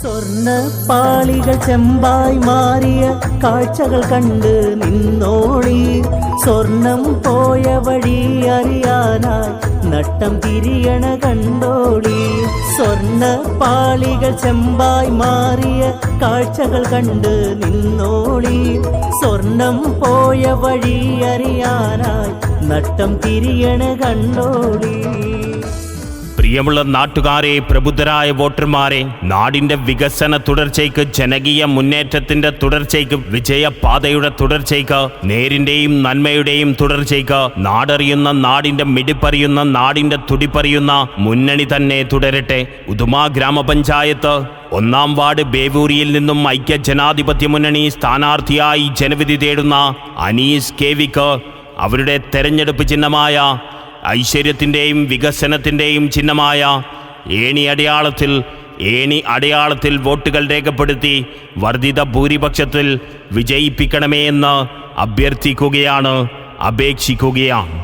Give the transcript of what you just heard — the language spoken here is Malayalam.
സ്വർണ്ണ പാളികൾ ചെമ്പായി മാറിയ കാഴ്ചകൾ കണ്ട് നിന്നോളി. സ്വർണം പോയ വഴി അറിയാനായി നട്ടം തിരിയണ കണ്ടോളി. സ്വർണ്ണ പാളികൾ ചെമ്പായി മാറിയ കാഴ്ചകൾ കണ്ട് നിന്നോളി. സ്വർണം പോയ വഴി അറിയാനായി നട്ടം തിരിയണ കണ്ടോളി. പ്രിയമുള്ള നാട്ടുകാരെ, പ്രബുദ്ധരായ വോട്ടർമാരെ, നാടിന്റെ വികസന തുടർച്ചയ്ക്ക്, ജനകീയ മുന്നേറ്റത്തിന്റെ തുടർച്ചയ്ക്ക്, വിജയപാതയുടെ തുടർച്ചയ്ക്ക്, നേരിന്റെയും നന്മയുടെയും തുടർച്ചയ്ക്ക് നാടറിയുന്ന, നാടിന്റെ മിടിപ്പറിയുന്ന, നാടിന്റെ തുടിപ്പറിയുന്ന മുന്നണി തന്നെ തുടരട്ടെ. ഉദുമ ഗ്രാമപഞ്ചായത്ത് 1-ാം വാർഡ് ബേവൂരിയിൽ നിന്നും ഐക്യ ജനാധിപത്യ മുന്നണി സ്ഥാനാർത്ഥിയായി ജനവിധി തേടുന്ന അനീസ് കെവിക്ക് അവരുടെ തെരഞ്ഞെടുപ്പ് ചിഹ്നമായ ഐശ്വര്യത്തിൻ്റെയും വികസനത്തിൻ്റെയും ചിഹ്നമായ ഏണി അടയാളത്തിൽ വോട്ടുകൾ രേഖപ്പെടുത്തി വർദ്ധിത ഭൂരിപക്ഷത്തിൽ വിജയിപ്പിക്കണമേ എന്ന് അഭ്യർത്ഥിക്കുകയാണ്, അപേക്ഷിക്കുകയാണ്.